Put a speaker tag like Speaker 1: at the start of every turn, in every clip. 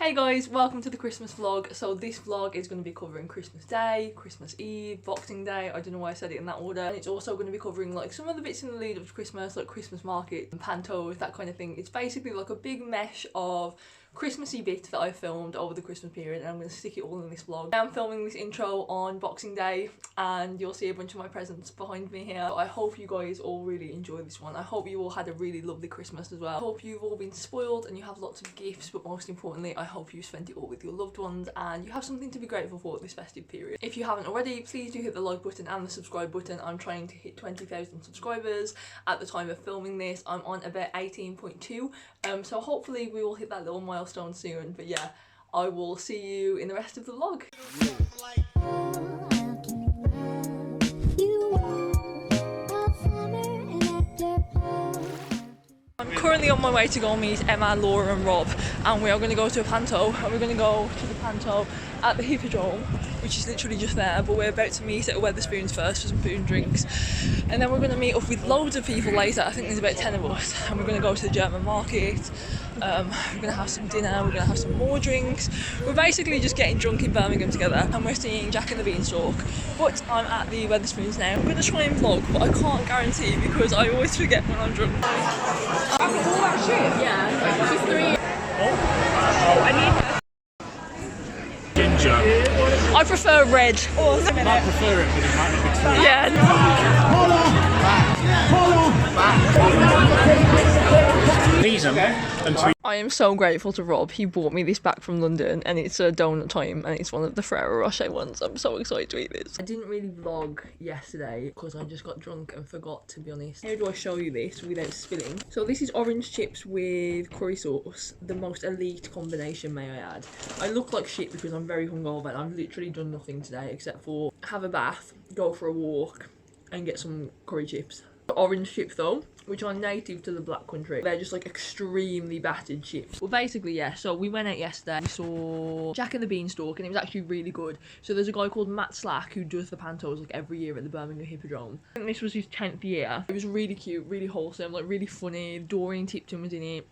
Speaker 1: Hey guys, welcome to the Christmas vlog. So this vlog is going to be covering Christmas Day, Christmas Eve, Boxing Day. I don't know why I said it in that order. And it's also going to be covering like some of the bits in the lead up to Christmas, like Christmas market and pantos, that kind of thing. It's basically like a big mesh of Christmassy bits that I filmed over the Christmas period, and I'm going to stick it all in this vlog. I'm filming this intro on Boxing Day and you'll see a bunch of my presents behind me here. I hope you guys all really enjoy this one. I hope you all had a really lovely Christmas as well. I hope you've all been spoiled and you have lots of gifts, but most importantly I hope you spent it all with your loved ones and you have something to be grateful for this festive period. If you haven't already, please do hit the like button and the subscribe button. I'm trying to hit 20,000 subscribers at the time of filming this. I'm on about 18.2, so hopefully we will hit that little milestone soon. But yeah, I will see you in the rest of the vlog. I'm currently on my way to go meet Emma, Laura and Rob, and we are going to go to a panto, and we're going to go to the panto at the Hippodrome, which is literally just there, but we're about to meet at Wetherspoons first for some food and drinks, and then we're going to meet up with loads of people later. I think there's about 10 of us, and we're going to go to the German market. We're going to have some dinner, we're going to have some more drinks. We're basically just getting drunk in Birmingham together, and we're seeing Jack and the Beanstalk. But I'm at the Wetherspoons now. I'm going to try and vlog, but I can't guarantee because I always forget when I'm drunk.
Speaker 2: After all that shit? Yeah. She's 3 years. Oh, I need
Speaker 3: ginger.
Speaker 1: I prefer red.
Speaker 2: Oh,
Speaker 3: I might prefer it, but it might not be true.
Speaker 1: Yeah.
Speaker 3: Hold on! These are and sweet.
Speaker 1: I am so grateful to Rob. He bought me this back from London, and it's a donut time, and it's one of the Ferrero Rocher ones. I'm so excited to eat this. I didn't really vlog yesterday because I just got drunk and forgot, to be honest. How do I show you this without spilling? So this is orange chips with curry sauce, the most elite combination, may I add. I look like shit because I'm very hungover and I've literally done nothing today except for have a bath, go for a walk and get some curry chips. Orange chips though, which are native to the Black Country. They're just like extremely battered chips. Well, basically, yeah, so we went out yesterday, we saw Jack and the Beanstalk, and it was actually really good. So there's a guy called Matt Slack who does the pantos like every year at the Birmingham Hippodrome. I think this was his 10th year. It was really cute, really wholesome, like really funny. Doreen Tipton was in it.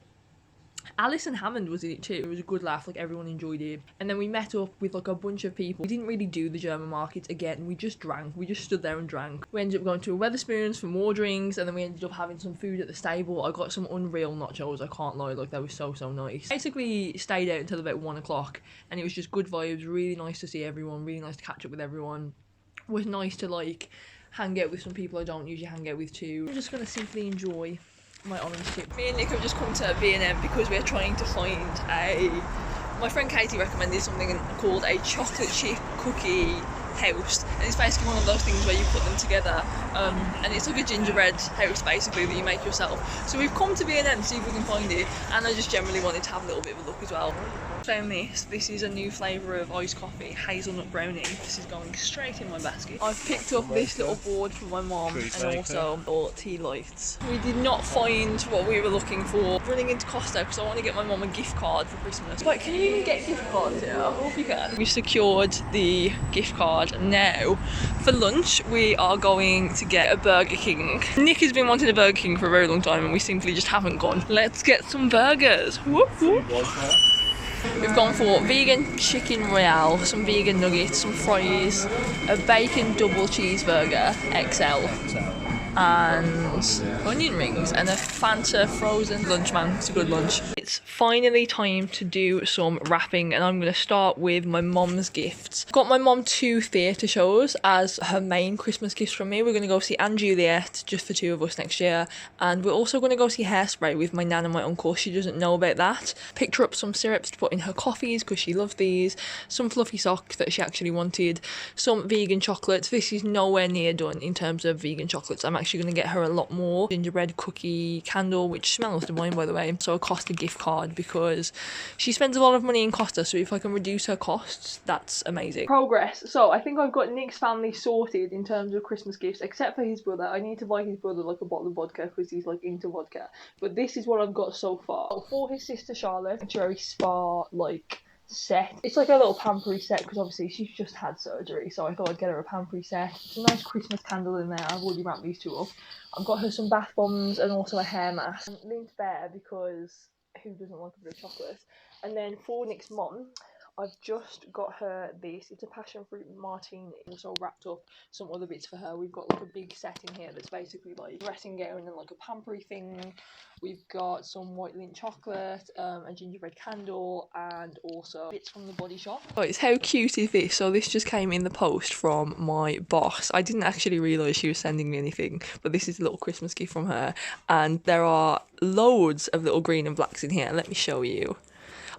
Speaker 1: Alison Hammond was in it too. It was a good laugh, like everyone enjoyed it. And then we met up with like a bunch of people. We didn't really do the German market again, we just drank. We just stood there and drank. We ended up going to a Wetherspoons for more drinks, and then we ended up having some food at the stable. I got some unreal nachos, I can't lie, like they were so nice. Basically stayed out until about 1 o'clock, and it was just good vibes, really nice to see everyone, really nice to catch up with everyone. It was nice to like hang out with some people I don't usually hang out with too. I'm just gonna simply enjoy my orange chip. Me and Nick have just come to B&M because we're trying to find my friend Katie recommended something called a chocolate chip cookie house, and it's basically one of those things where you put them together, and it's like a gingerbread house basically that you make yourself. So we've come to B&M to see if we can find it, and I just generally wanted to have a little bit of a look as well. Found this. This is a new flavour of iced coffee, hazelnut brownie. This is going straight in my basket. I've picked up this little board for my mum and also all tea lights. We did not find what we were looking for. Running into Costa because I want to get my mum a gift card for Christmas. Like, can you even get gift cards here? I hope you can. We secured the gift card. Now for lunch we are going to get a Burger King. Nick has been wanting a Burger King for a very long time and we simply just haven't gone. Let's get some burgers. Whoop, whoop. We've gone for vegan chicken royale, some vegan nuggets, some fries, a bacon double cheeseburger XL, and onion rings, and a Fanta frozen lunch, man. It's a good lunch. It's finally time to do some wrapping, and I'm going to start with my mum's gifts. Got my mum 2 theatre shows as her main Christmas gifts from me. We're going to go see Anne Juliet, just for 2 of us next year, and we're also going to go see Hairspray with my nan and my uncle. She doesn't know about that. Picked her up some syrups to put in her coffees because she loves these, some fluffy socks that she actually wanted, some vegan chocolates. This is nowhere near done in terms of vegan chocolates. I'm actually going to get her a lot more. Gingerbread cookie candle, which smells divine by the way. So a Costa gift card because she spends a lot of money in Costa, so if I can reduce her costs, that's amazing. Progress. So I think I've got Nick's family sorted in terms of Christmas gifts, except for his brother. I need to buy his brother like a bottle of vodka because he's like into vodka. But this is what I've got so far. For his sister Charlotte, it's a very spa like set. It's like a little pampery set because obviously she's just had surgery, so I thought I'd get her a pampery set. It's a nice Christmas candle in there. I've already wrapped these 2 up. I've got her some bath bombs and also a hair mask. Linked there because who doesn't like a bit of chocolate. And then for Nick's mum, I've just got her this. It's a passion fruit martini. Also wrapped up some other bits for her. We've got like a big setting here that's basically like a dressing gown and like a pampery thing. We've got some white Lindt chocolate, a gingerbread candle, and also bits from the Body Shop. Guys, how cute is this? So this just came in the post from my boss. I didn't actually realise she was sending me anything, but this is a little Christmas gift from her. And there are loads of little green and blacks in here. Let me show you.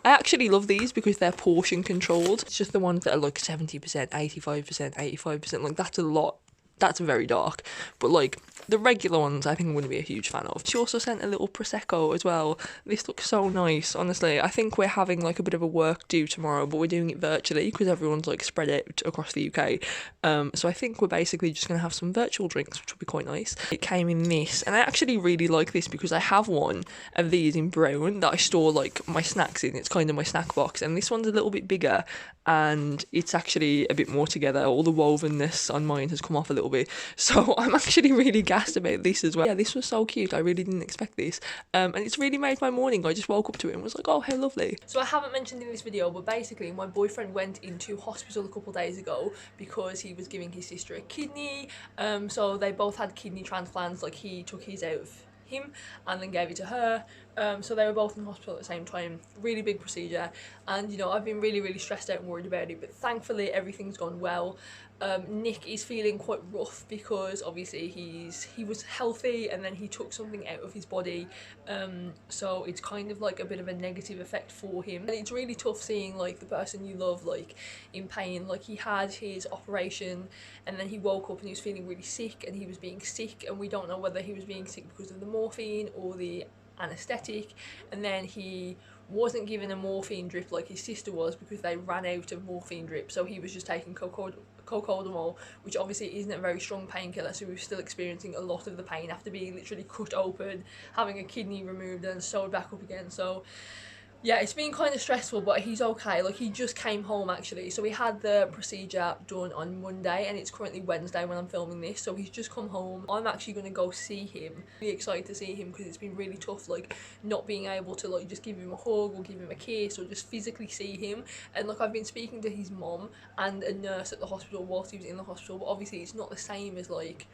Speaker 1: I actually love these because they're portion controlled. It's just the ones that are like 70%, 85%, 85%. Like, that's a lot. That's very dark. But like the regular ones I think I'm going to be a huge fan of. She also sent a little Prosecco as well. This looks so nice, honestly. I think we're having like a bit of a work do tomorrow, but we're doing it virtually because everyone's like spread out across the UK. So I think we're basically just going to have some virtual drinks, which will be quite nice. It came in this, and I actually really like this because I have one of these in brown that I store like my snacks in. It's kind of my snack box, and this one's a little bit bigger and it's actually a bit more together. All the wovenness on mine has come off a little bit, so I'm actually really gassed about this as well. Yeah, this was so cute. I really didn't expect this, and it's really made my morning. I just woke up to it and was like, oh, how lovely. So I haven't mentioned in this video, but basically my boyfriend went into hospital a couple days ago because he was giving his sister a kidney. So they both had kidney transplants. Like, he took his out of him and then gave it to her. So they were both in hospital at the same time. Really big procedure, and you know, I've been really stressed out and worried about it, but thankfully everything's gone well. Nick is feeling quite rough because obviously he was healthy and then he took something out of his body, so it's kind of like a bit of a negative effect for him, and it's really tough seeing like the person you love like in pain. Like, he had his operation and then he woke up and he was feeling really sick, and he was being sick, and we don't know whether he was being sick because of the morphine or the anesthetic, and then he wasn't given a morphine drip like his sister was because they ran out of morphine drip, so he was just taking cocodamol, which obviously isn't a very strong painkiller, so he was still experiencing a lot of the pain after being literally cut open, having a kidney removed and sewed back up again. So yeah, it's been kind of stressful, but he's okay. Like, he just came home actually. So we had the procedure done on Monday and it's currently Wednesday when I'm filming this, so he's just come home. I'm actually going to go see him. Really excited to see him because it's been really tough, like, not being able to like just give him a hug or give him a kiss or just physically see him. And like, I've been speaking to his mom and a nurse at the hospital whilst he was in the hospital, but obviously it's not the same as like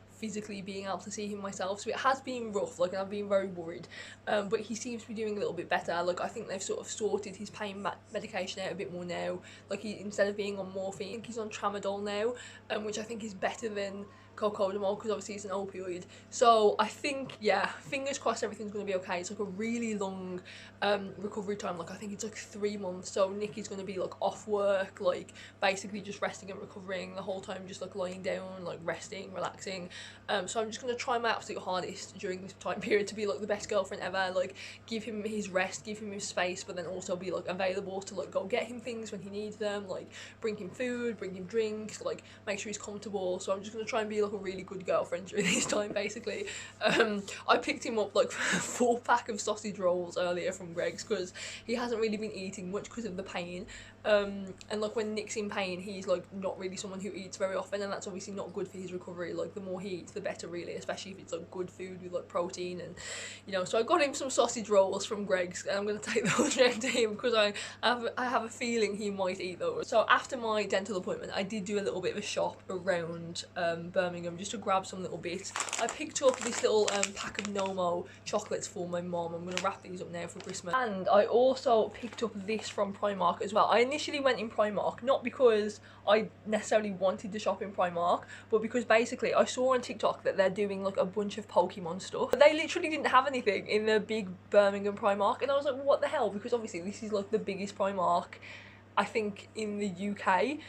Speaker 1: physically being able to see him myself, so it has been rough, like, and I've been very worried, but he seems to be doing a little bit better. Like, I think they've sort of sorted his pain medication out a bit more now. Like, he, instead of being on morphine, I think he's on tramadol now, which I think is better than cocodamol because obviously it's an opioid. So I think, yeah, fingers crossed everything's going to be okay. It's like a really long recovery time. Like, I think it's like 3 months, so Nick is going to be like off work, like basically just resting and recovering the whole time, just like lying down, like resting, relaxing. So I'm just going to try my absolute hardest during this time period to be like the best girlfriend ever, like give him his rest, give him his space, but then also be like available to like go get him things when he needs them, like bring him food, bring him drinks, like make sure he's comfortable. So I'm just going to try and be like a really good girlfriend during this time, basically. I picked him up like a 4-pack of sausage rolls earlier from Greg's because he hasn't really been eating much because of the pain, and like when Nick's in pain, he's like not really someone who eats very often, and that's obviously not good for his recovery. Like, the more he eats the better, really, especially if it's like good food with like protein, and you know. So I got him some sausage rolls from Greg's and I'm going to take those round to him because I have a feeling he might eat those. So after my dental appointment, I did do a little bit of a shop around Birmingham just to grab some little bits. I picked up this little pack of Nomo chocolates for my mom. I'm going to wrap these up now for Christmas. And I also picked up this from Primark as well. I initially went in Primark, not because I necessarily wanted to shop in Primark, but because basically I saw on TikTok that they're doing like a bunch of Pokemon stuff. But they literally didn't have anything in the big Birmingham Primark, and I was like, what the hell? Because obviously this is like the biggest Primark, I think, in the UK.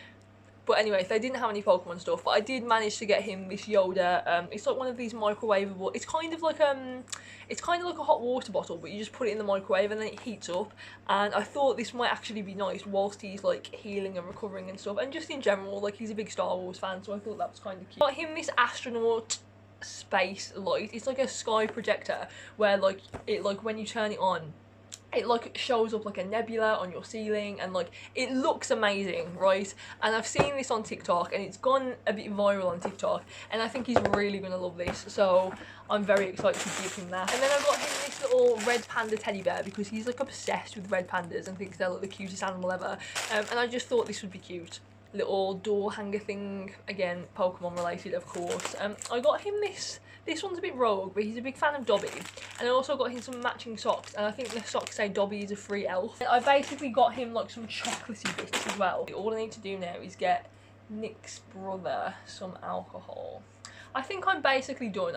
Speaker 1: But anyway, they didn't have any Pokemon stuff, but I did manage to get him this Yoda. It's like one of these microwavable, it's kind of like a hot water bottle, but you just put it in the microwave and then it heats up. And I thought this might actually be nice whilst he's like healing and recovering and stuff, and just in general, like, he's a big Star Wars fan, so I thought that was kind of cute. Got him this astronaut space light. It's like a sky projector where like it, like when you turn it on, it like shows up like a nebula on your ceiling, and like it looks amazing, right? And I've seen this on TikTok and it's gone a bit viral on TikTok, and I think he's really gonna love this, so I'm very excited to give him that. And then I got him this little red panda teddy bear because he's like obsessed with red pandas and thinks they're like the cutest animal ever, and I just thought this would be cute. Little door hanger thing, again Pokemon related of course. I got him this one's a bit rogue, but he's a big fan of Dobby, and I also got him some matching socks, and I think the socks say Dobby is a free elf. I basically got him like some chocolatey bits as well. All I need to do now is get Nick's brother some alcohol. I think I'm basically done.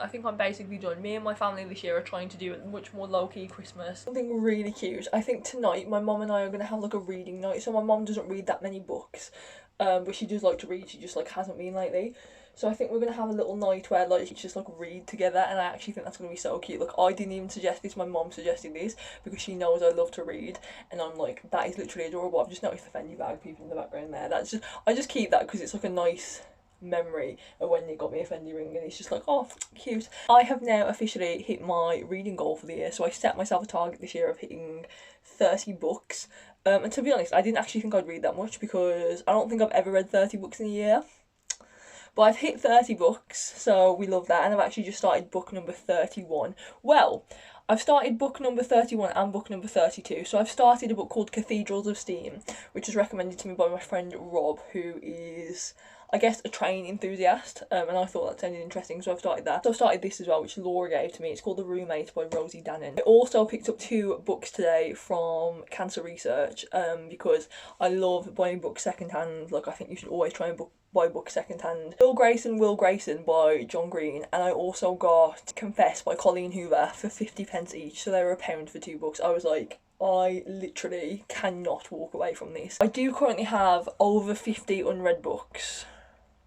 Speaker 1: Me and my family this year are trying to do a much more low-key Christmas. Something really cute. I think tonight my mum and I are going to have like a reading night. So my mum doesn't read that many books, but she does like to read. She just like hasn't been lately. So I think we're going to have a little night where like she just like read together, and I actually think that's going to be so cute. Like I didn't even suggest this, my mum suggested this because she knows I love to read, and I'm like, that is literally adorable. I've just noticed the Fendi bag people in the background there. That's just, I just keep that because it's like a nice memory of when you got me a Fendi ring, and it's just like, oh, cute. I have now officially hit my reading goal for the year, so I set myself a target this year of hitting 30 books, and to be honest, I didn't actually think I'd read that much because I don't think I've ever read 30 books in a year. But I've hit 30 books, so we love that, and I've actually just started book number 31. Well, I've started book number 31 and book number 32, so I've started a book called Cathedrals of Steam, which was recommended to me by my friend Rob, who is, I guess, a train enthusiast, and I thought that sounded interesting, so I've started that. So I've started this as well, which Laura gave to me. It's called The Roommate by Rosie Dannon. I also picked up 2 books today from Cancer Research, because I love buying books secondhand. Like, I think you should always try and buy books secondhand. Will Grayson by John Green, and I also got Confess by Colleen Hoover for 50p each, so they were £1 for 2 books. I was like, I literally cannot walk away from this. I do currently have over 50 unread books.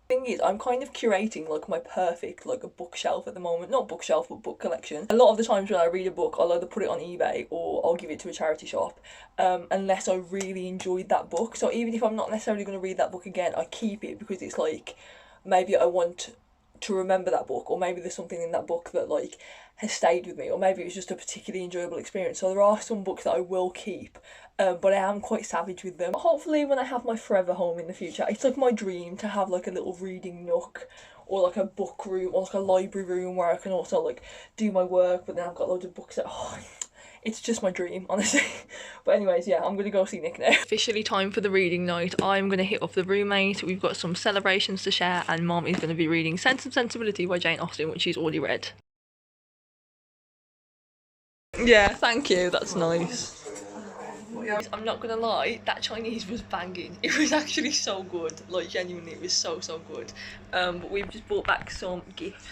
Speaker 1: Thing is, I'm kind of curating like my perfect like a bookshelf at the moment. Not bookshelf, but book collection. A lot of the times when I read a book, I'll either put it on eBay or I'll give it to a charity shop, unless I really enjoyed that book. So even if I'm not necessarily going to read that book again, I keep it because it's like, maybe I want to remember that book, or maybe there's something in that book that like has stayed with me, or maybe it's just a particularly enjoyable experience. So there are some books that I will keep, but I am quite savage with them. Hopefully when I have my forever home in the future, it's like my dream to have like a little reading nook, or like a book room, or like a library room where I can also like do my work, but then I've got loads of books that, it's just my dream, honestly. But anyways, yeah, I'm gonna go see Nick now. Officially time for the reading night. I'm gonna hit off The Roommate. We've got some celebrations to share, and Mom is gonna be reading Sense and Sensibility by Jane Austen, which she's already read. Yeah, thank you, that's nice. I'm not gonna lie, that Chinese was banging. It was actually so good, like genuinely, it was so good. But we've just brought back some gifts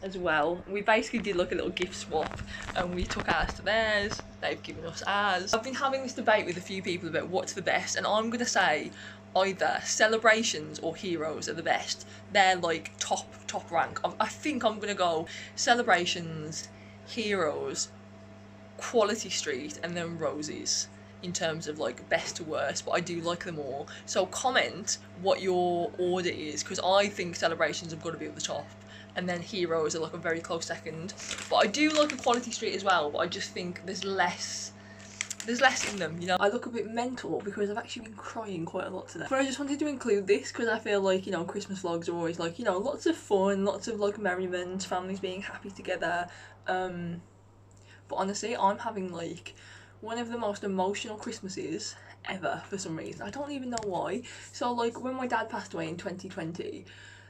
Speaker 1: as well. We basically did like a little gift swap, and we took ours to theirs, they've given us ours. I've been having this debate with a few people about what's the best, and I'm gonna say either Celebrations or Heroes are the best. They're like top rank. I think I'm gonna go Celebrations, Heroes, Quality Street, and then Roses in terms of like best to worst, but I do like them all. So comment what your order is, because I think Celebrations have got to be at the top, and then Heroes are like a very close second. But I do like a Quality Street as well, but I just think there's less in them, you know. I look a bit mental because I've actually been crying quite a lot today. But I just wanted to include this because I feel like, you know, Christmas vlogs are always like, you know, lots of fun, lots of like merriment, families being happy together. But honestly, I'm having like one of the most emotional Christmases ever for some reason. I don't even know why. So like when my dad passed away in 2020,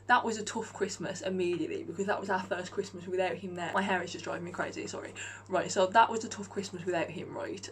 Speaker 1: that was a tough Christmas immediately because that was our first Christmas without him there. My hair is just driving me crazy, sorry. Right, so that was a tough Christmas without him, right?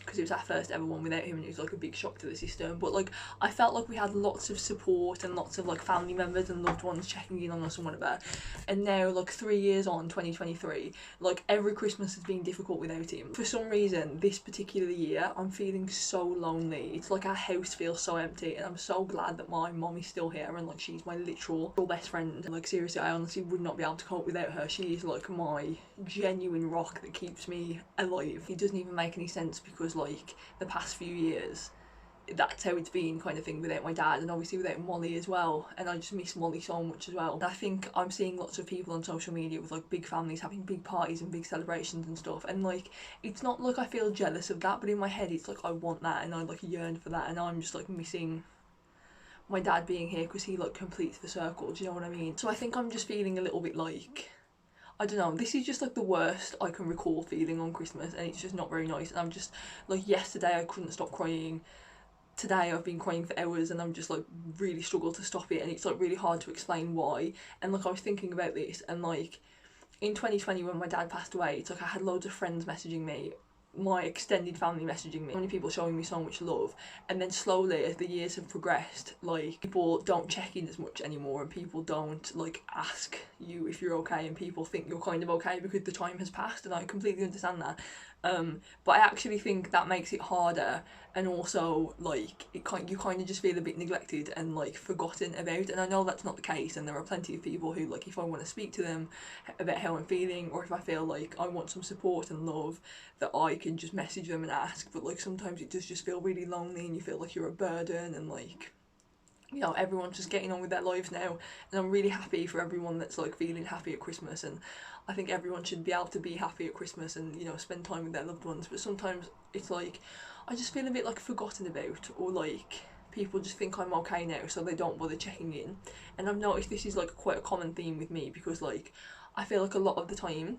Speaker 1: Because it was our first ever one without him, and it was like a big shock to the system. But like I felt like we had lots of support and lots of like family members and loved ones checking in on us and whatever. And now like 3 years on, 2023, like every Christmas has been difficult without him. For some reason this particular year I'm feeling so lonely. It's like our house feels so empty, and I'm so glad that my mom is still here, and like she's my literal best friend. And like seriously, I honestly would not be able to cope without her. She is like my genuine rock that keeps me alive. It doesn't even make any sense because like the past few years that's how it's been kind of thing without my dad, and obviously without Molly as well, and I just miss Molly so much as well. And I think I'm seeing lots of people on social media with like big families having big parties and big celebrations and stuff, and like it's not like I feel jealous of that, but in my head it's like I want that and I like yearn for that, and I'm just like missing my dad being here because he like completes the circle, do you know what I mean? So I think I'm just feeling a little bit like, I don't know, this is just like the worst I can recall feeling on Christmas, and it's just not very nice. And I'm just like, yesterday I couldn't stop crying. Today I've been crying for hours and I'm just like really struggle to stop it, and it's like really hard to explain why. And like I was thinking about this, and like in 2020 when my dad passed away, it's like I had loads of friends messaging me, my extended family messaging me, so many people showing me so much love. And then slowly as the years have progressed, like people don't check in as much anymore, and people don't like ask you if you're okay, and people think you're kind of okay because the time has passed, and I completely understand that. But I actually think that makes it harder, and also like you kind of just feel a bit neglected and like forgotten about. And I know that's not the case, and there are plenty of people who, like, if I want to speak to them about how I'm feeling, or if I feel like I want some support and love, that I can just message them and ask. But like sometimes it does just feel really lonely, and you feel like you're a burden, and like, you know, everyone's just getting on with their lives now, and I'm really happy for everyone that's like feeling happy at Christmas, and I think everyone should be able to be happy at Christmas and, you know, spend time with their loved ones. But sometimes it's like I just feel a bit like forgotten about, or like people just think I'm okay now, so they don't bother checking in. And I've noticed this is like quite a common theme with me, because like I feel like a lot of the time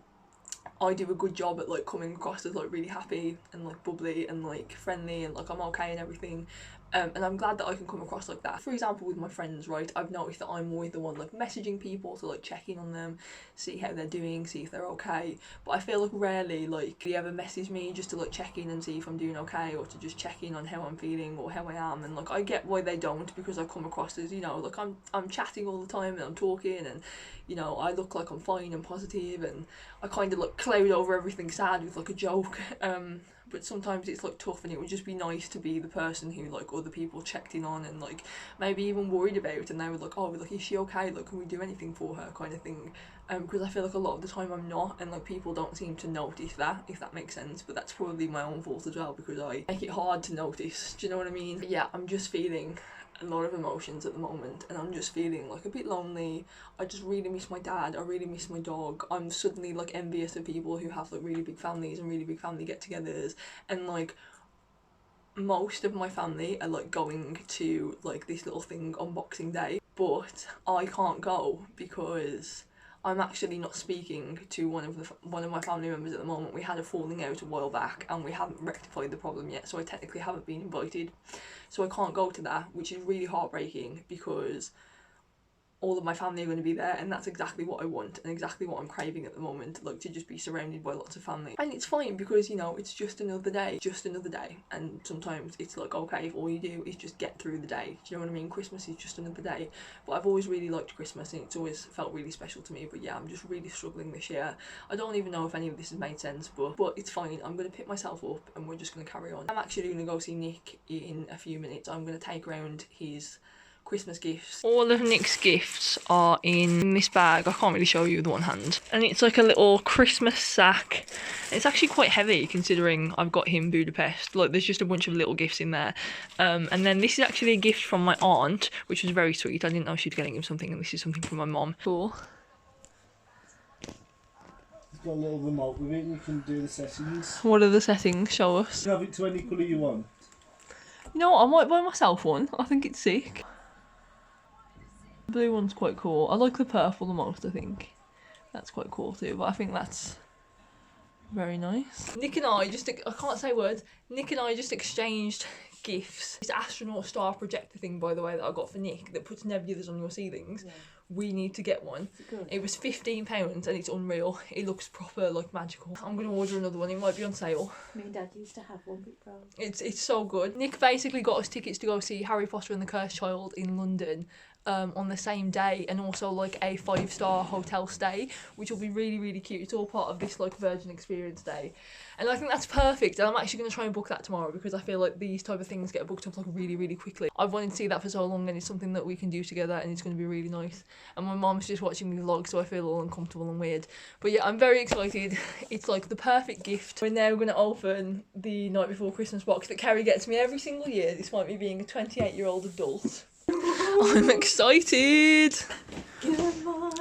Speaker 1: I do a good job at like coming across as like really happy and like bubbly and like friendly and like I'm okay and everything. And I'm glad that I can come across like that. For example, with my friends, right, I've noticed that I'm always the one like messaging people to like check in on them, see how they're doing, see if they're okay. But I feel like rarely like they ever message me just to like check in and see if I'm doing okay, or to just check in on how I'm feeling or how I am. And like I get why they don't, because I come across as, you know, like I'm chatting all the time and I'm talking, and you know, I look like I'm fine and positive, and I kind of like cloud over everything sad with like a joke. But sometimes it's like tough, and it would just be nice to be the person who like other people checked in on and like maybe even worried about, and they were like, oh, like, is she okay, like, can we do anything for her, kind of thing. Because I feel like a lot of the time I'm not, and like people don't seem to notice that, if that makes sense. But that's probably my own fault as well, because I make it hard to notice, do you know what I mean? But yeah, I'm just feeling a lot of emotions at the moment, and I'm just feeling like a bit lonely. I just really miss my dad, I really miss my dog. I'm suddenly like envious of people who have like really big families and really big family get-togethers, and like most of my family are like going to like this little thing on Boxing Day, but I can't go because I'm actually not speaking to one of my family members at the moment. We had a falling out a while back, and we haven't rectified the problem yet, so I technically haven't been invited. So I can't go to that, which is really heartbreaking, because all of my family are going to be there, and that's exactly what I want and exactly what I'm craving at the moment, like to just be surrounded by lots of family. And it's fine, because, you know, it's just another day, and sometimes it's like, okay, if all you do is just get through the day, do you know what I mean? Christmas is just another day. But I've always really liked Christmas, and it's always felt really special to me. But yeah, I'm just really struggling this year. I don't even know if any of this has made sense, but it's fine. I'm going to pick myself up, and we're just going to carry on. I'm actually going to go see Nick in a few minutes. I'm going to take around his Christmas gifts. All of Nick's gifts are in this bag. I can't really show you with one hand. And it's like a little Christmas sack. It's actually quite heavy considering I've got him Budapest. Like, there's just a bunch of little gifts in there. And then this is actually a gift from my aunt, which was very sweet. I didn't know she was getting him something, and this is something from my mom. Cool.
Speaker 4: It's got a little remote with it, you can do the settings.
Speaker 1: What are the settings? Show us.
Speaker 4: You have it to any colour you want.
Speaker 1: You know what, I might buy myself one. I think it's sick. The blue one's quite cool. I like the purple the most, I think. That's quite cool too, but I think that's very nice. Nick and I can't say words. Nick and I just exchanged gifts. This astronaut star projector thing, by the way, that I got for Nick, that puts nebulas on your ceilings. Yeah. We need to get one. It was £15 and it's unreal. It looks proper like magical. I'm gonna order another one. It might be on sale.
Speaker 2: Me and Dad used to have one, big bro.
Speaker 1: It's so good. Nick basically got us tickets to go see Harry Potter and the Cursed Child in London on the same day, and also like a 5-star hotel stay, which will be really, really cute. It's all part of this like Virgin Experience day, and I think that's perfect. And I'm actually going to try and book that tomorrow, because I feel like these type of things get booked up like really, really quickly. I've wanted to see that for so long, and it's something that we can do together, and it's going to be really nice. And my mom's just watching me vlog, so I feel all uncomfortable and weird. But yeah, I'm very excited. It's like the perfect gift. We're now going to open the night before Christmas box that Carrie gets me every single year, despite me being a 28-year-old adult. I'm excited.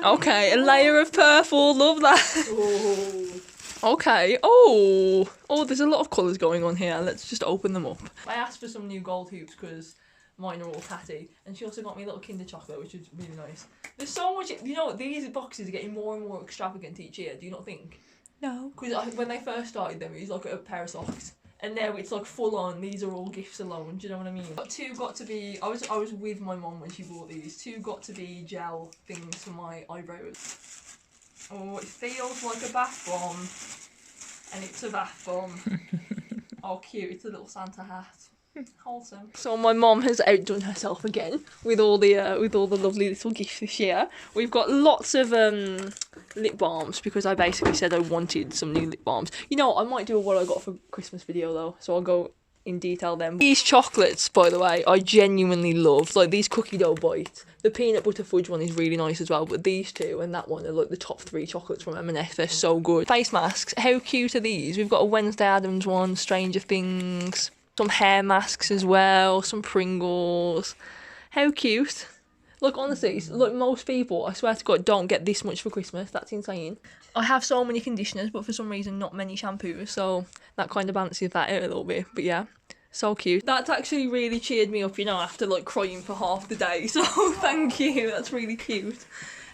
Speaker 1: Okay, a layer of purple, love that. Okay, oh, there's a lot of colours going on here. Let's just open them up. I asked for some new gold hoops because mine are all tatty, and she also got me a little Kinder chocolate, which is really nice. There's so much, you know, these boxes are getting more and more extravagant each year, do you not think? No. Because when they first started them, it was like a pair of socks. And now it's like full on, these are all gifts alone, do you know what I mean? Two got to be, I was with my mum when she bought these. Two got to be gel things for my eyebrows. Oh, it feels like a bath bomb. And it's a bath bomb. Oh, cute, it's a little Santa hat. Wholesome. So my mum has outdone herself again with all the lovely little gifts this year. We've got lots of lip balms, because I basically said I wanted some new lip balms. You know, I might do a what I got for Christmas video though, so I'll go in detail then. These chocolates, by the way, I genuinely love. Like these cookie dough bites. The peanut butter fudge one is really nice as well, but these two and that one are like the top 3 chocolates from M&S. They're so good. Face masks, how cute are these? We've got a Wednesday Addams one, Stranger Things. Some hair masks as well, some Pringles. How cute. Look, honestly, like most people, I swear to God, don't get this much for Christmas. That's insane. I have so many conditioners, but for some reason not many shampoos, so that kind of balances that out a little bit. But yeah, so cute. That's actually really cheered me up, you know, after like crying for half the day. So thank you, that's really cute.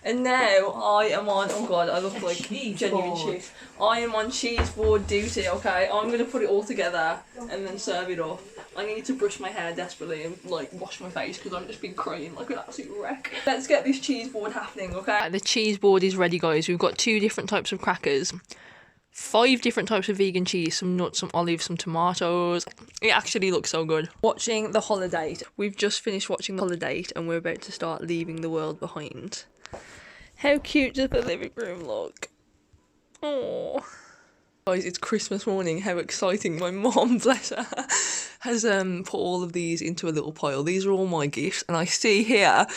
Speaker 1: And now I am on, oh God, I look like genuine cheese. I am on cheese board duty, okay? I'm going to put it all together and then serve it up. I need to brush my hair desperately and like wash my face because I've just been crying like an absolute wreck. Let's get this cheese board happening, okay? The cheese board is ready, guys. We've got 2 different types of crackers, 5 different types of vegan cheese, some nuts, some olives, some tomatoes. It actually looks so good. Watching The Holiday. We've just finished watching The Holiday and we're about to start leaving the world behind. How cute does the living room look? Oh, guys, it's Christmas morning. How exciting. My mom, bless her, has put all of these into a little pile. These are all my gifts, and I see here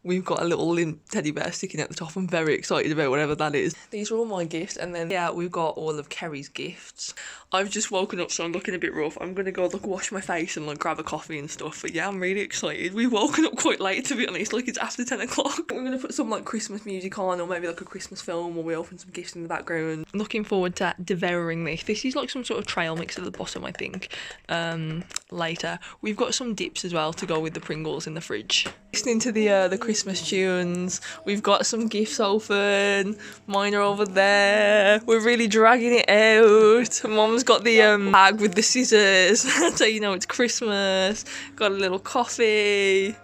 Speaker 1: we've got a little limp teddy bear sticking at the top. I'm very excited about whatever that is. These are all my gifts, and then yeah, we've got all of Kerry's gifts. I've just woken up, so I'm looking a bit rough. I'm gonna go like wash my face and like grab a coffee and stuff. But yeah, I'm really excited. We've woken up quite late, to be honest. Like it's after 10 o'clock. We're gonna put some like Christmas music on, or maybe like a Christmas film, or we open some gifts in the background. I'm looking forward to devouring this. This is like some sort of trail mix at the bottom, I think. Later, we've got some dips as well to go with the Pringles in the fridge. Listening to the Christmas tunes. We've got some gifts open. Mine are over there. We're really dragging it out. Mum's got the bag with the scissors so you know it's Christmas. Got a little coffee.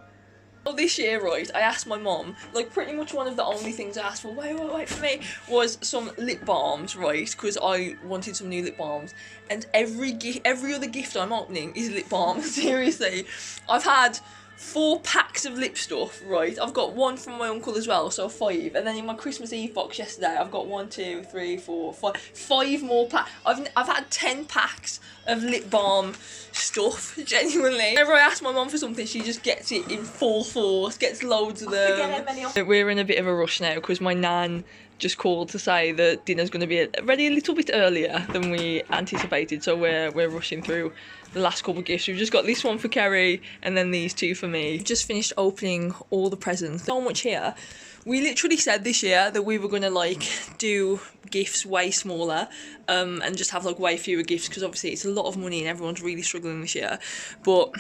Speaker 1: Well, this year, right, I asked my mum, like pretty much one of the only things I asked for, wait for me, was some lip balms, right, because I wanted some new lip balms, and every other gift I'm opening is lip balm. Seriously, I've had 4 packs of lip stuff, right? I've got 1 from my uncle as well, so 5. And then in my Christmas Eve box yesterday, I've got 1, 2, 3, 4, 5. 5 more packs. I've had 10 packs of lip balm stuff, genuinely. Whenever I ask my mum for something, she just gets it in full force, gets loads of them. We're in a bit of a rush now because my nan just called to say that dinner's going to be ready a little bit earlier than we anticipated, so we're rushing through the last couple of gifts. We've just got this one for Kerry and then these 2 for me. We've just finished opening all the presents. So much here. We literally said this year that we were going to like do gifts way smaller and just have like way fewer gifts, because obviously it's a lot of money and everyone's really struggling this year, but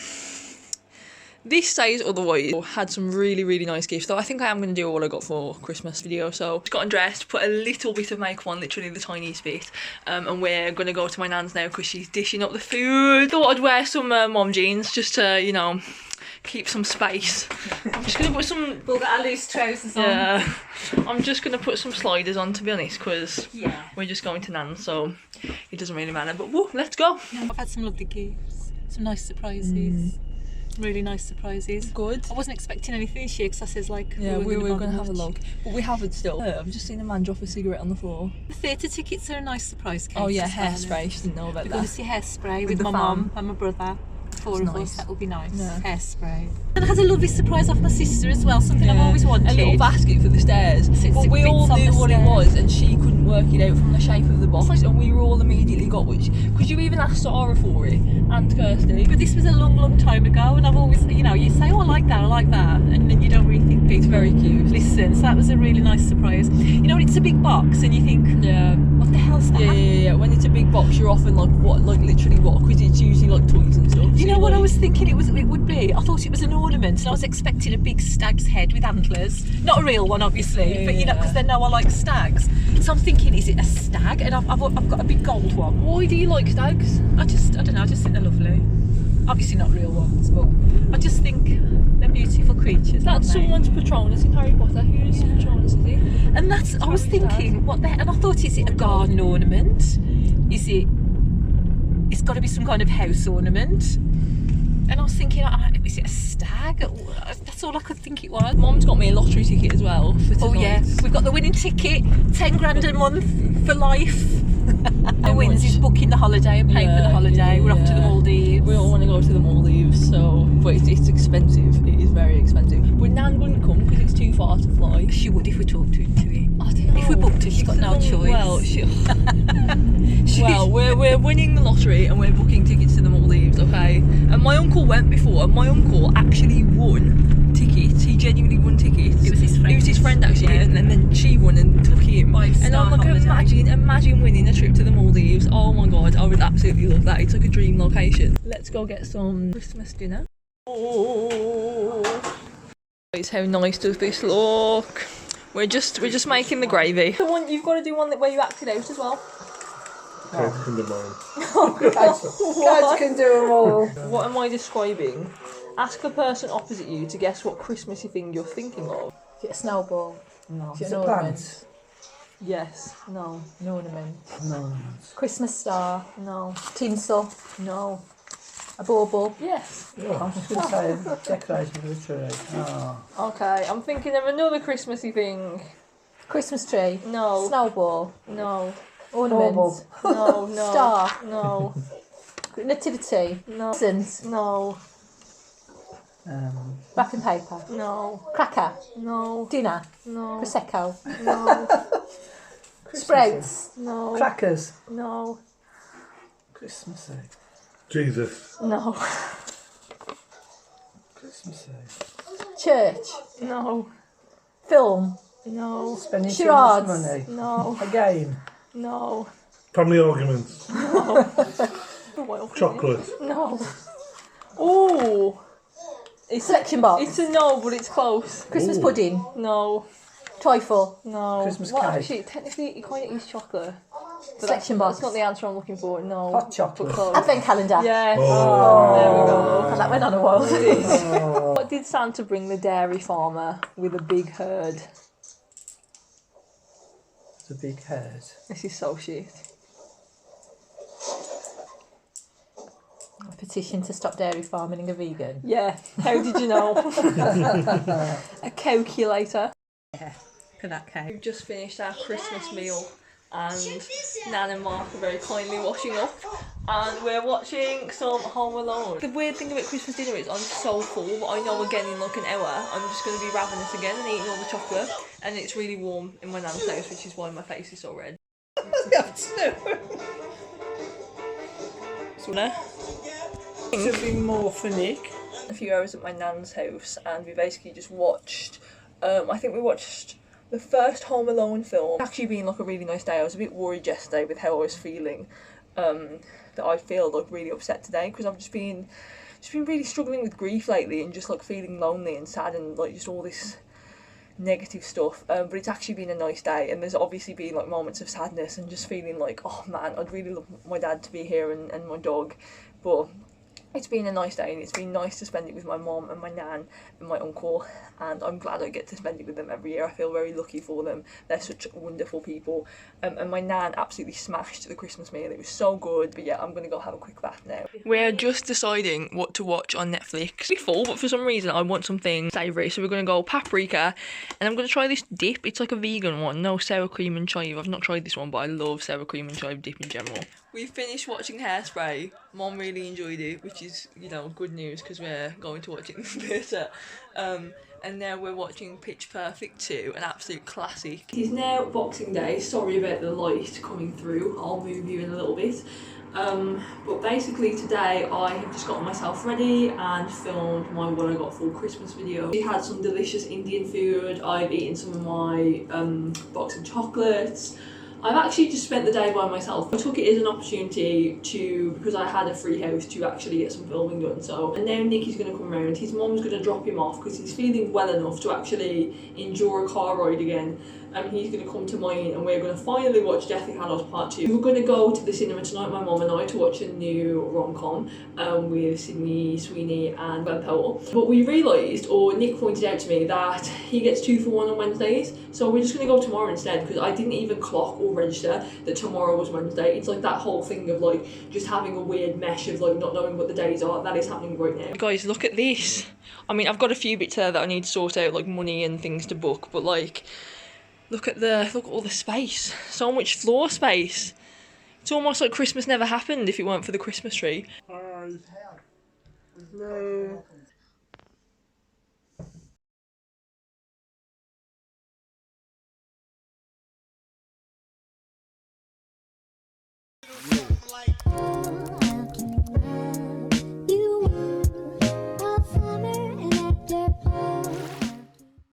Speaker 1: this says otherwise. Had some really, really nice gifts, though I think I am going to do what I got for Christmas video. So just got undressed, put a little bit of makeup on, literally the tiniest bit, and we're going to go to my nan's now because she's dishing up the food. Thought I'd wear some mom jeans just to, you know, keep some space. I'm just going to put some...
Speaker 2: We'll get our loose trousers on.
Speaker 1: Yeah, I'm just going to put some sliders on, to be honest, because we're just going to nan's, so it doesn't really matter. But whoa, let's go.
Speaker 5: I've had some lovely gifts, some nice surprises.
Speaker 2: Really nice surprises.
Speaker 1: Good.
Speaker 2: I wasn't expecting anything this year because I says like
Speaker 1: Yeah, we were
Speaker 2: going
Speaker 1: going to have a look, but we haven't still. I've just seen a man drop a cigarette on the floor.
Speaker 2: The theatre tickets are a nice surprise case.
Speaker 1: Oh yeah,
Speaker 2: as well.
Speaker 1: hairspray. She didn't know about
Speaker 2: We're
Speaker 1: that.
Speaker 2: going to see Hairspray with
Speaker 1: the
Speaker 2: my
Speaker 1: fam.
Speaker 2: mum and my brother. Four of
Speaker 1: nice.
Speaker 2: us, that will be nice.
Speaker 1: Yeah.
Speaker 2: Hairspray. And I had a lovely surprise off my sister as well, something I've always wanted.
Speaker 1: A little basket for the stairs. But we all knew what it was, and she couldn't work it out from the shape of the box, and we were all immediately got which. Because you even asked Sarah for it, and Kirsty.
Speaker 2: But this was a long, long time ago, and I've always, you know, you say, oh, I like that, and then you don't really think
Speaker 1: It's very cute.
Speaker 2: Listen, so that was a really nice surprise. You know, when it's a big box, and you think,
Speaker 1: Yeah.
Speaker 2: what the hell's that?
Speaker 1: Yeah. When it's a big box, you're often like, what? Like literally what? Because it's usually like toys and stuff.
Speaker 2: You
Speaker 1: So
Speaker 2: know what
Speaker 1: like,
Speaker 2: I was thinking it would be? I thought it was an ornament, and I was expecting a big stag's head with antlers. Not a real one, obviously, but you know, because they know I like stags. So I'm thinking, is it a stag? And I've got a big gold one.
Speaker 1: Why do you like stags?
Speaker 2: I don't know. I just think they're lovely. Obviously not real ones, but I just think they're beautiful creatures.
Speaker 1: That's someone's Patronus in Harry Potter. Whose Patronus is he?
Speaker 2: And that's I was thinking, what the hell? And I thought, is it a garden ornament? Is it? It's got to be some kind of house ornament. And I was thinking, is it a stag? That's all I could think it was.
Speaker 1: Mum's got me a lottery ticket as well for tonight.
Speaker 2: Oh yeah, we've got the winning ticket, 10 grand a month for life. The wins is booking the holiday and paying for the holiday. We're off to the Maldives.
Speaker 1: We all want to go to the Maldives, so but it's expensive. It is very expensive. But Nan wouldn't come because it's too far to fly.
Speaker 2: She would if we talked to it.
Speaker 1: I don't know.
Speaker 2: If we booked her, she's got no choice.
Speaker 1: Well, well, we're winning the lottery and we're booking tickets to the Maldives, okay? And my uncle went before, and my uncle actually won tickets. He genuinely won tickets.
Speaker 2: It was his friend.
Speaker 1: It was his friend actually,
Speaker 2: Yeah.
Speaker 1: and then she won and took him. And I'm
Speaker 2: Five-star
Speaker 1: like,
Speaker 2: holiday.
Speaker 1: imagine winning a trip to the Maldives. Oh my god, I would absolutely love that. It's like a dream location. Let's go get some Christmas dinner. Oh, guys, how nice does this look? We're just making the gravy. The one you've got to do one where you act it out as well.
Speaker 4: Cats can do mine.
Speaker 1: Cats
Speaker 5: can do them all.
Speaker 1: What am I describing? Ask the person opposite you to guess what Christmassy thing you're thinking of.
Speaker 5: Is it a snowball?
Speaker 1: No.
Speaker 5: Is it
Speaker 4: Is
Speaker 5: an
Speaker 4: it
Speaker 5: ornament?
Speaker 4: plants?
Speaker 1: Yes. No.
Speaker 5: An ornament.
Speaker 4: No.
Speaker 5: Christmas star.
Speaker 1: No.
Speaker 5: Tinsel.
Speaker 1: No.
Speaker 5: A bauble.
Speaker 1: Yes.
Speaker 4: Oh, I was going to say decoration for the tree. Oh.
Speaker 1: Okay, I'm thinking of another Christmassy thing.
Speaker 5: Christmas tree.
Speaker 1: No.
Speaker 5: Snowball.
Speaker 1: No.
Speaker 5: Ornament.
Speaker 4: Bauble.
Speaker 1: No. No.
Speaker 5: Star.
Speaker 1: No.
Speaker 5: Nativity.
Speaker 1: No.
Speaker 5: Presents.
Speaker 1: No.
Speaker 5: Wrapping paper.
Speaker 1: No.
Speaker 5: Cracker.
Speaker 1: No.
Speaker 5: Dinner.
Speaker 1: No.
Speaker 5: Prosecco.
Speaker 1: No.
Speaker 5: Sprouts.
Speaker 1: No.
Speaker 4: Crackers.
Speaker 1: No.
Speaker 4: Christmassy.
Speaker 6: Jesus.
Speaker 1: No.
Speaker 4: Christmassy.
Speaker 5: Church.
Speaker 1: No.
Speaker 5: Film.
Speaker 1: No.
Speaker 4: Spending too
Speaker 5: Charades.
Speaker 4: much money.
Speaker 1: No.
Speaker 4: A game.
Speaker 1: No.
Speaker 6: Family arguments.
Speaker 1: Well,
Speaker 6: Chocolate.
Speaker 1: no. Oh. It's
Speaker 5: Selection box.
Speaker 1: It's a no, but it's close.
Speaker 5: Christmas pudding.
Speaker 1: No.
Speaker 5: Trifle.
Speaker 1: No.
Speaker 4: Christmas
Speaker 1: well,
Speaker 4: cake.
Speaker 1: actually, technically, it kind of is chocolate. But
Speaker 5: Selection
Speaker 1: that's
Speaker 5: box.
Speaker 1: not the answer I'm looking for. No.
Speaker 4: Hot chocolate.
Speaker 1: But close.
Speaker 5: Advent calendar.
Speaker 1: Yeah.
Speaker 6: Oh.
Speaker 1: There we go.
Speaker 5: God, that went on a while.
Speaker 1: What did Santa bring the dairy farmer with a big herd?
Speaker 4: It's a big herd.
Speaker 1: This is so shit.
Speaker 5: A petition to stop dairy farming and go vegan.
Speaker 1: Yeah. How did you know? A calculator.
Speaker 2: For that cake.
Speaker 1: We've just finished our Christmas meal and Nan and Mark are very kindly washing up and we're watching some Home Alone. The weird thing about Christmas dinner is I'm so full, but I know again in like an hour I'm just going to be ravenous again and eating all the chocolate, and it's really warm in my Nan's house, which is why my face is so red.
Speaker 4: Should be more for Nick.
Speaker 1: A few hours at my Nan's house and we basically just watched, I think we watched the first Home Alone film. It's actually been like a really nice day. I was a bit worried yesterday with how I was feeling, that I feel like really upset today because I've just been really struggling with grief lately and just like feeling lonely and sad and like just all this negative stuff, but it's actually been a nice day, and there's obviously been like moments of sadness and just feeling like, oh man, I'd really love my dad to be here and my dog, but It's been a nice day and it's been nice to spend it with my mom and my nan and my uncle, and I'm glad I get to spend it with them every year. I feel very lucky for them. They're such wonderful people, and my nan absolutely smashed the Christmas meal. It was so good. But yeah, I'm going to go have a quick bath now. We're just deciding what to watch on Netflix. It's full, but for some reason I want something savoury, so we're going to go paprika, and I'm going to try this dip. It's like a vegan one, no sour cream and chive. I've not tried this one, but I love sour cream and chive dip in general. We finished watching Hairspray. Mom really enjoyed it, which is, you know, good news because we're going to watch it in the theatre. And now we're watching Pitch Perfect 2, an absolute classic. It is now Boxing Day. Sorry about the light coming through. I'll move you in a little bit. But basically today I have just gotten myself ready and filmed my What I Got For Christmas video. We had some delicious Indian food. I've eaten some of my box of chocolates. I've actually just spent the day by myself. I took it as an opportunity because I had a free house, to actually get some filming done. And now Nicky's going to come round. His mum's going to drop him off because he's feeling well enough to actually endure a car ride again. And he's going to come to mine and we're going to finally watch Deathly Hallows Part 2. We're going to go to the cinema tonight, my mum and I, to watch a new rom-com with Sydney Sweeney and Ben Powell. But we realised, or Nick pointed out to me, that he gets 2 for 1 on Wednesdays. So we're just going to go tomorrow instead, because I didn't even clock or register that tomorrow was Wednesday. It's like that whole thing of like just having a weird mesh of like not knowing what the days are. That is happening right now. Guys, look at this. I mean, I've got a few bits there that I need to sort out, like money and things to book, but like, look at all the space. So much floor space. It's almost like Christmas never happened if it weren't for the Christmas tree.
Speaker 6: Hi. No.